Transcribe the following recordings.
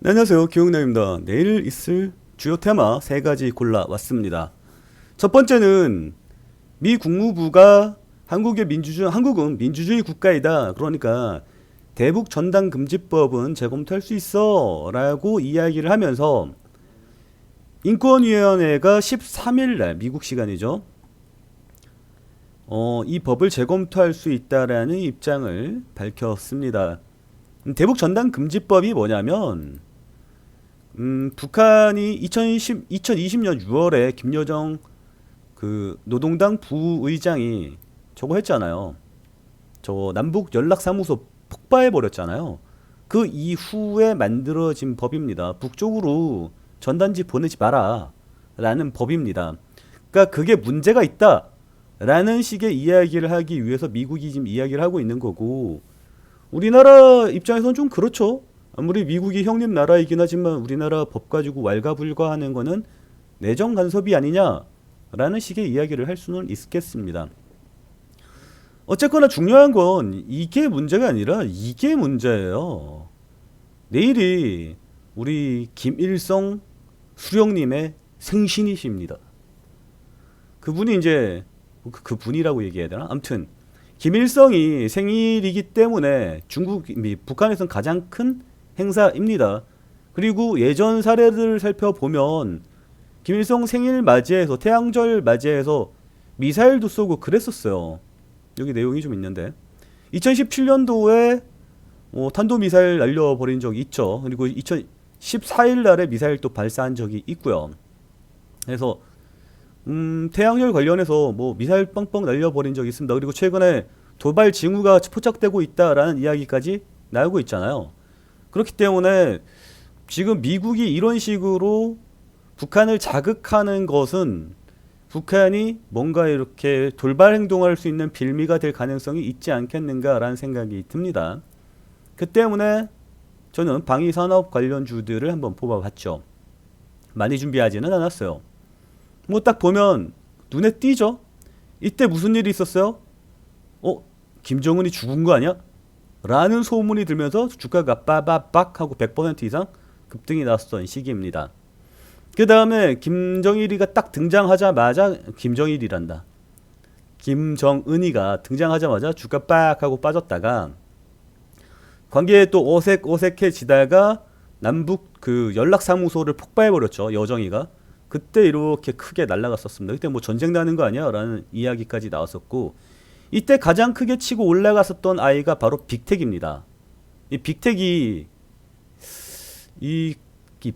네, 안녕하세요. 기용남입니다. 내일 있을 주요 테마 세 가지 골라왔습니다. 첫 번째는 미 국무부가 한국은 민주주의 국가이다. 그러니까 대북 전단 금지법은 재검토할 수 있어. 라고 이야기를 하면서 인권위원회가 13일 날 미국 시간이죠. 이 법을 재검토할 수 있다라는 입장을 밝혔습니다. 대북 전단 금지법이 뭐냐면 북한이 2020년 6월에 김여정 그 노동당 부의장이 저거 했잖아요. 저 남북 연락사무소 폭파해 버렸잖아요. 그 이후에 만들어진 법입니다. 북쪽으로 전단지 보내지 마라 라는 법입니다. 그러니까 그게 문제가 있다 라는 식의 이야기를 하기 위해서 미국이 지금 이야기를 하고 있는 거고, 우리나라 입장에서는 좀 그렇죠. 아무리 미국이 형님 나라이긴 하지만 우리나라 법 가지고 왈가불가하는 거는 내정 간섭이 아니냐라는 식의 이야기를 할 수는 있겠습니다. 어쨌거나 중요한 건 이게 문제가 아니라 이게 문제예요. 내일이 우리 김일성 수령님의 생신이십니다. 그분이 이제 그분이라고 얘기해야 되나? 아무튼 김일성이 생일이기 때문에 북한에서는 가장 큰 행사입니다. 그리고 예전 사례들을 살펴보면 김일성 생일 맞이해서 태양절 맞이해서 미사일도 쏘고 그랬었어요. 여기 내용이 좀 있는데 2017년도에 탄도미사일 날려버린 적이 있죠. 그리고 2014일 날에 미사일 또 발사한 적이 있고요. 그래서 태양열 관련해서 미사일 뻥뻥 날려버린 적이 있습니다. 그리고 최근에 도발 징후가 포착되고 있다라는 이야기까지 나오고 있잖아요. 그렇기 때문에 지금 미국이 이런 식으로 북한을 자극하는 것은 북한이 뭔가 이렇게 돌발 행동할 수 있는 빌미가 될 가능성이 있지 않겠는가라는 생각이 듭니다. 그 때문에 저는 방위산업 관련주들을 한번 뽑아봤죠. 많이 준비하지는 않았어요. 딱 보면 눈에 띄죠? 이때 무슨 일이 있었어요? 김정은이 죽은 거 아니야? 라는 소문이 들면서 주가가 빠바박 하고 100% 이상 급등이 났었던 시기입니다. 그 다음에 김정일이가 딱 등장하자마자 김정은이가 등장하자마자 주가 빡 하고 빠졌다가 관계에 또 어색해지다가 남북 그 연락사무소를 폭파해버렸죠. 여정이가. 그때 이렇게 크게 날아갔었습니다. 그때 전쟁 나는 거 아니야? 라는 이야기까지 나왔었고, 이때 가장 크게 치고 올라갔었던 아이가 바로 빅텍입니다. 이 빅텍이 이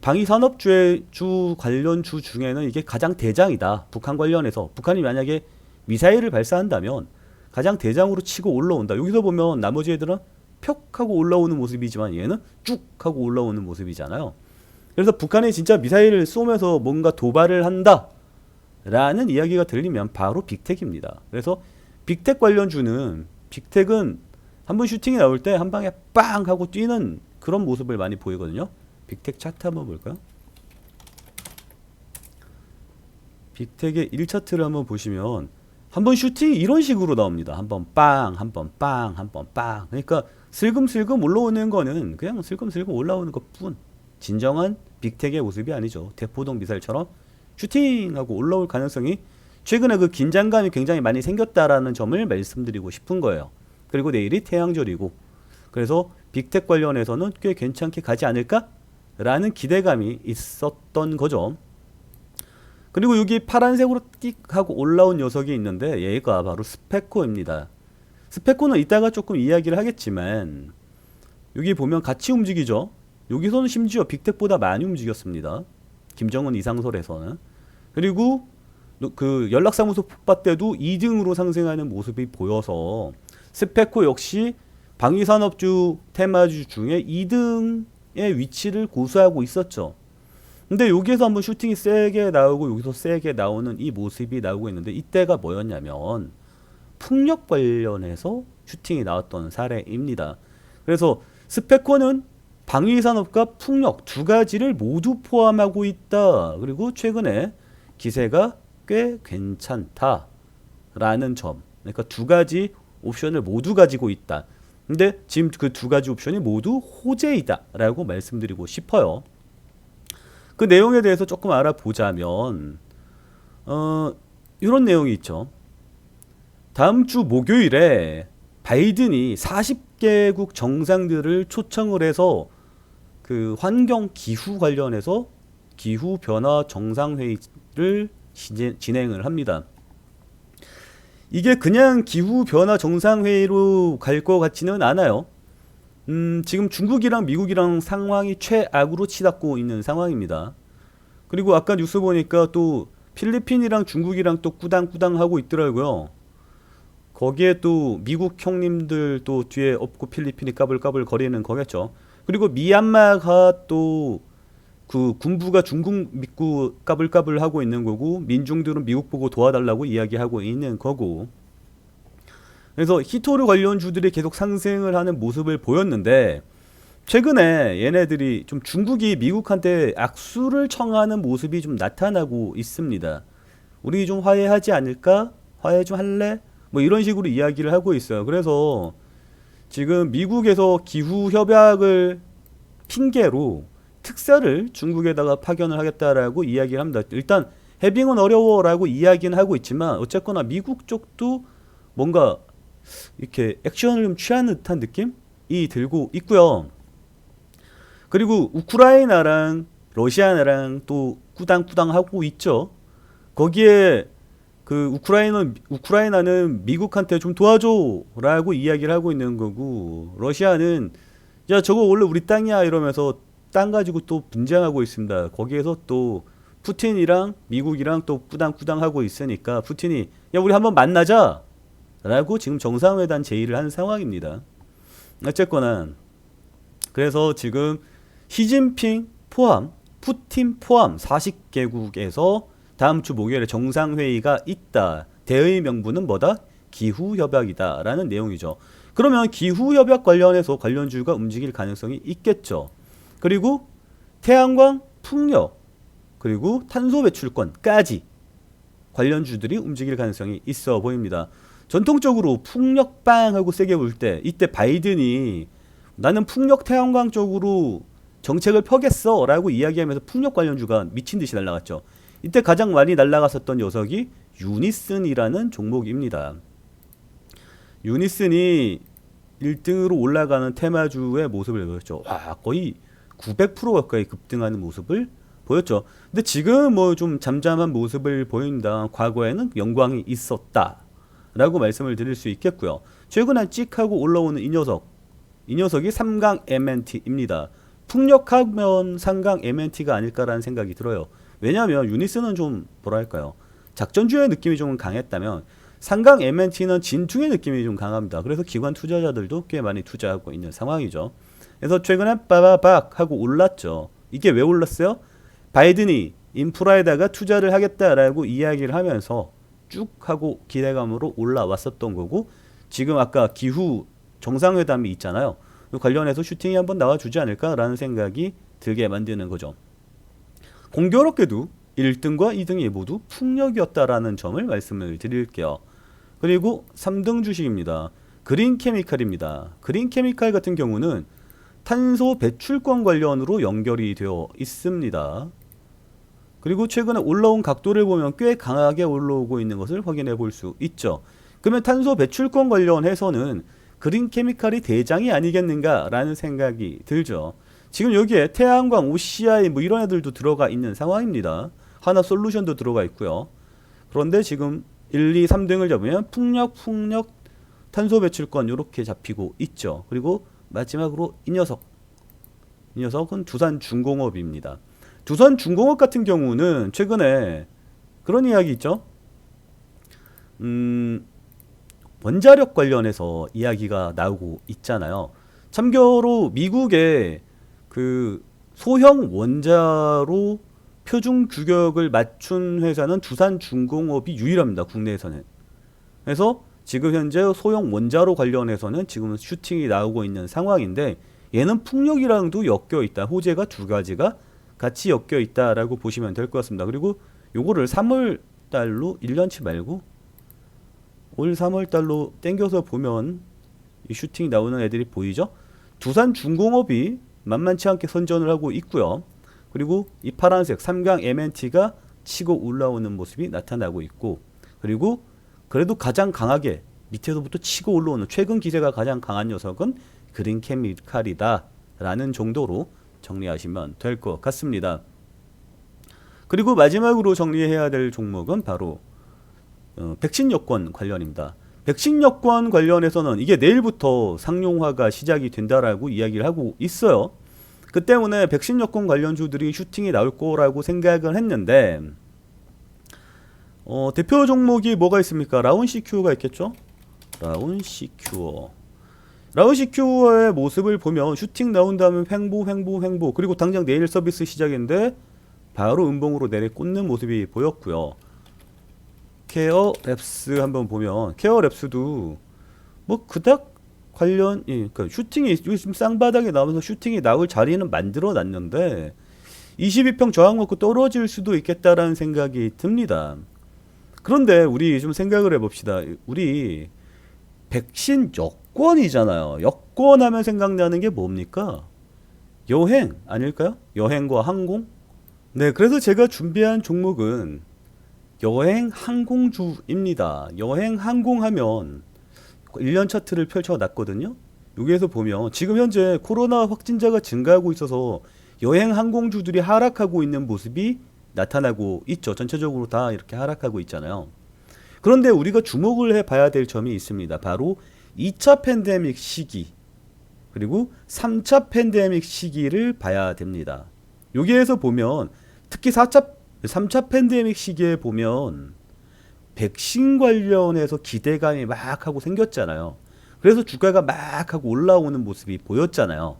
방위산업주 관련 주 중에는 이게 가장 대장이다. 북한 관련해서 북한이 만약에 미사일을 발사한다면 가장 대장으로 치고 올라온다. 여기서 보면 나머지 애들은 퍽 하고 올라오는 모습이지만 얘는 쭉 하고 올라오는 모습이잖아요. 그래서 북한이 진짜 미사일을 쏘면서 뭔가 도발을 한다 라는 이야기가 들리면 바로 빅텍입니다. 그래서 빅텍 관련주는, 빅텍은 한번 슈팅이 나올 때 한 방에 빵 하고 뛰는 그런 모습을 많이 보이거든요. 빅텍 차트 한번 볼까요? 빅텍의 1차트를 한번 보시면 한번 슈팅이 이런 식으로 나옵니다. 한번 빵, 한번 빵, 한번 빵. 그러니까 슬금슬금 올라오는 거는 그냥 슬금슬금 올라오는 것뿐. 진정한 빅텍의 모습이 아니죠. 대포동 미사일처럼 슈팅하고 올라올 가능성이 최근에 그 긴장감이 굉장히 많이 생겼다라는 점을 말씀드리고 싶은 거예요. 그리고 내일이 태양절이고, 그래서 빅텍 관련해서는 꽤 괜찮게 가지 않을까? 라는 기대감이 있었던 거죠. 그리고 여기 파란색으로 띡 하고 올라온 녀석이 있는데 얘가 바로 스페코입니다. 스페코는 이따가 조금 이야기를 하겠지만 여기 보면 같이 움직이죠. 여기서는 심지어 빅텍보다 많이 움직였습니다. 김정은 이상설에서는. 그리고 그 연락사무소 폭파 때도 2등으로 상승하는 모습이 보여서 스페코 역시 방위산업주 테마주 중에 2등의 위치를 고수하고 있었죠. 근데 여기에서 한번 슈팅이 세게 나오고 여기서 세게 나오는 이 모습이 나오고 있는데, 이때가 뭐였냐면 풍력 관련해서 슈팅이 나왔던 사례입니다. 그래서 스페코는 방위산업과 풍력 두 가지를 모두 포함하고 있다. 그리고 최근에 기세가 꽤 괜찮다라는 점. 그러니까 두 가지 옵션을 모두 가지고 있다. 근데 지금 그 두 가지 옵션이 모두 호재이다 라고 말씀드리고 싶어요. 그 내용에 대해서 조금 알아보자면 이런 내용이 있죠. 다음 주 목요일에 바이든이 40개국 정상들을 초청을 해서 그 환경 기후 관련해서 기후 변화 정상회의를 진행을 합니다. 이게 그냥 기후 변화 정상회의로 갈 것 같지는 않아요. 지금 중국이랑 미국이랑 상황이 최악으로 치닫고 있는 상황입니다. 그리고 아까 뉴스 보니까 또 필리핀이랑 중국이랑 또 꾸당꾸당 하고 있더라고요. 거기에 또 미국 형님들 또 뒤에 업고 필리핀이 까불까불 거리는 거겠죠. 그리고 미얀마가 또 그 군부가 중국 믿고 까불까불 하고 있는 거고, 민중들은 미국 보고 도와달라고 이야기하고 있는 거고. 그래서 히토류 관련주들이 계속 상승을 하는 모습을 보였는데, 최근에 얘네들이 좀 중국이 미국한테 악수를 청하는 모습이 좀 나타나고 있습니다. 우리 좀 화해하지 않을까? 화해 좀 할래? 뭐 이런 식으로 이야기를 하고 있어요. 그래서 지금 미국에서 기후 협약을 핑계로 특사를 중국에다가 파견을 하겠다라고 이야기를 합니다. 일단 해빙은 어려워라고 이야기는 하고 있지만 어쨌거나 미국 쪽도 뭔가 이렇게 액션을 좀 취하는 듯한 느낌이 들고 있고요. 그리고 우크라이나랑 러시아랑 또 꾸당꾸당 하고 있죠. 거기에 그 우크라이나는 미국한테 좀 도와줘라고 이야기를 하고 있는 거고, 러시아는 야 저거 원래 우리 땅이야 이러면서 땅 가지고 또 분쟁하고 있습니다. 거기에서 또 푸틴이랑 미국이랑 또 꾸당꾸당 하고 있으니까 푸틴이 야 우리 한번 만나자 라고 지금 정상회담 제의를 한 상황입니다. 어쨌거나 그래서 지금 시진핑 포함 푸틴 포함 40개국에서 다음 주 목요일에 정상회의가 있다. 대의 명분은 뭐다? 기후협약이다 라는 내용이죠. 그러면 기후협약 관련해서 관련주가 움직일 가능성이 있겠죠. 그리고 태양광, 풍력, 그리고 탄소 배출권까지 관련주들이 움직일 가능성이 있어 보입니다. 전통적으로 풍력빵 하고 세게 볼 때 이때 바이든이 나는 풍력 태양광 쪽으로 정책을 펴겠어 라고 이야기하면서 풍력 관련주가 미친듯이 날아갔죠. 이때 가장 많이 날아갔었던 녀석이 유니슨이라는 종목입니다. 유니슨이 1등으로 올라가는 테마주의 모습을 보였죠. 와, 거의 900% 가까이 급등하는 모습을 보였죠. 근데 지금 뭐 좀 잠잠한 모습을 보인다. 과거에는 영광이 있었다 라고 말씀을 드릴 수 있겠고요. 최근에 찍하고 올라오는 이 녀석이 삼강 MNT입니다. 풍력하면 삼강 MNT가 아닐까라는 생각이 들어요. 왜냐하면 유니스는 좀 뭐랄까요, 작전주의 느낌이 좀 강했다면 삼강 MNT는 진퉁의 느낌이 좀 강합니다. 그래서 기관 투자자들도 꽤 많이 투자하고 있는 상황이죠. 그래서 최근에 빠바박 하고 올랐죠. 이게 왜 올랐어요? 바이든이 인프라에다가 투자를 하겠다라고 이야기를 하면서 쭉 하고 기대감으로 올라왔었던 거고, 지금 아까 기후 정상회담이 있잖아요. 관련해서 슈팅이 한번 나와주지 않을까라는 생각이 들게 만드는 거죠. 공교롭게도 1등과 2등이 모두 풍력이었다라는 점을 말씀을 드릴게요. 그리고 3등 주식입니다. 그린케미칼입니다. 그린케미칼 같은 경우는 탄소 배출권 관련으로 연결이 되어 있습니다. 그리고 최근에 올라온 각도를 보면 꽤 강하게 올라오고 있는 것을 확인해 볼 수 있죠. 그러면 탄소 배출권 관련해서는 그린케미칼이 대장이 아니겠는가 라는 생각이 들죠. 지금 여기에 태양광, OCI 뭐 이런 애들도 들어가 있는 상황입니다. 하나솔루션도 들어가 있고요. 그런데 지금 1, 2, 3등을 잡으면 풍력, 탄소 배출권 이렇게 잡히고 있죠. 그리고 마지막으로 이 녀석은 두산중공업입니다. 두산중공업 같은 경우는 최근에 그런 이야기 있죠. 원자력 관련해서 이야기가 나오고 있잖아요. 참고로 미국의 그 소형 원자로 표준 규격을 맞춘 회사는 두산중공업이 유일합니다. 국내에서는. 그래서 지금 현재 소형 원자로 관련해서는 지금 슈팅이 나오고 있는 상황인데, 얘는 풍력이랑도 엮여 있다. 호재가 두 가지가 같이 엮여 있다라고 보시면 될 것 같습니다. 그리고 요거를 3월 달로 1년치 말고 올 3월 달로 땡겨서 보면 이 슈팅이 나오는 애들이 보이죠? 두산중공업이 만만치 않게 선전을 하고 있고요. 그리고 이 파란색 삼강 MNT가 치고 올라오는 모습이 나타나고 있고, 그리고 그래도 가장 강하게 밑에서부터 치고 올라오는 최근 기세가 가장 강한 녀석은 그린케미칼이다 라는 정도로 정리하시면 될 것 같습니다. 그리고 마지막으로 정리해야 될 종목은 바로 백신 여권 관련입니다. 백신 여권 관련해서는 이게 내일부터 상용화가 시작이 된다라고 이야기를 하고 있어요. 그 때문에 백신 여권 관련주들이 슈팅이 나올 거라고 생각을 했는데, 대표 종목이 뭐가 있습니까? 라운시큐어가 있겠죠? 라운시큐어. 라운시큐어의 모습을 보면 슈팅 나온 다음에 횡보 그리고 당장 내일 서비스 시작인데 바로 음봉으로 내려 꽂는 모습이 보였고요. 케어랩스 한번 보면 케어랩스도 뭐 그닥 관련, 그러니까 슈팅이 요즘 쌍바닥에 나오면서 슈팅이 나올 자리는 만들어 놨는데 22평 저항 먹고 떨어질 수도 있겠다라는 생각이 듭니다. 그런데 우리 좀 생각을 해봅시다. 우리 백신 여권이잖아요. 여권 하면 생각나는 게 뭡니까? 여행 아닐까요? 여행과 항공? 네, 그래서 제가 준비한 종목은 여행 항공주입니다. 여행 항공하면 1년 차트를 펼쳐놨거든요. 여기에서 보면 지금 현재 코로나 확진자가 증가하고 있어서 여행 항공주들이 하락하고 있는 모습이 나타나고 있죠. 전체적으로 다 이렇게 하락하고 있잖아요. 그런데 우리가 주목을 해봐야 될 점이 있습니다. 바로 2차 팬데믹 시기 그리고 3차 팬데믹 시기를 봐야 됩니다. 여기에서 보면 특히 3차 팬데믹 시기에 보면 백신 관련해서 기대감이 막 하고 생겼잖아요. 그래서 주가가 막 하고 올라오는 모습이 보였잖아요.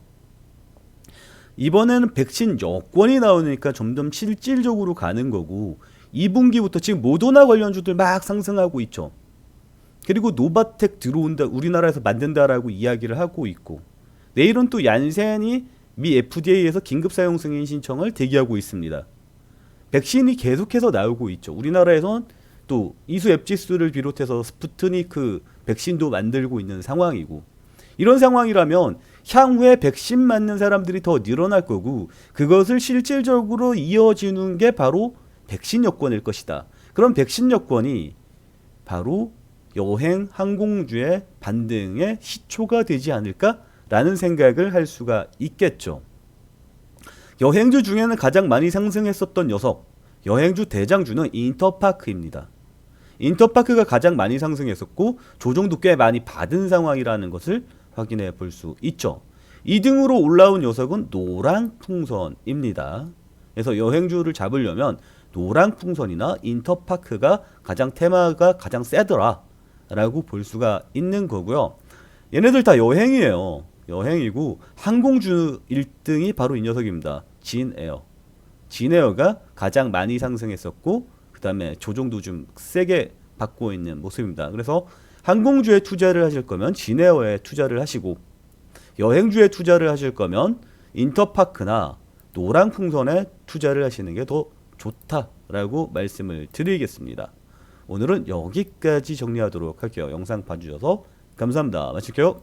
이번에는 백신 여권이 나오니까 점점 실질적으로 가는 거고, 2분기부터 지금 모더나 관련주들 막 상승하고 있죠. 그리고 노바텍 들어온다, 우리나라에서 만든다라고 이야기를 하고 있고, 내일은 또 얀센이 미 FDA에서 긴급 사용 승인 신청을 대기하고 있습니다. 백신이 계속해서 나오고 있죠. 우리나라에선 또 이수 앱지수를 비롯해서 스푸트니크 백신도 만들고 있는 상황이고, 이런 상황이라면 향후에 백신 맞는 사람들이 더 늘어날 거고, 그것을 실질적으로 이어지는 게 바로 백신 여권일 것이다. 그럼 백신 여권이 바로 여행 항공주의 반등의 시초가 되지 않을까라는 생각을 할 수가 있겠죠. 여행주 중에는 가장 많이 상승했었던 녀석, 여행주 대장주는 인터파크입니다. 인터파크가 가장 많이 상승했었고 조정도 꽤 많이 받은 상황이라는 것을 확인해 볼 수 있죠. 2등으로 올라온 녀석은 노랑풍선입니다. 그래서 여행주를 잡으려면 노랑풍선이나 인터파크가 가장 테마가 가장 세더라 라고 볼 수가 있는 거고요. 얘네들 다 여행이에요. 여행이고 항공주 1등이 바로 이 녀석입니다. 진에어. 진에어가 가장 많이 상승했었고 그 다음에 조정도 좀 세게 받고 있는 모습입니다. 그래서 항공주에 투자를 하실 거면 진에어에 투자를 하시고, 여행주에 투자를 하실 거면 인터파크나 노랑풍선에 투자를 하시는 게 더 좋다라고 말씀을 드리겠습니다. 오늘은 여기까지 정리하도록 할게요. 영상 봐주셔서 감사합니다. 마칠게요.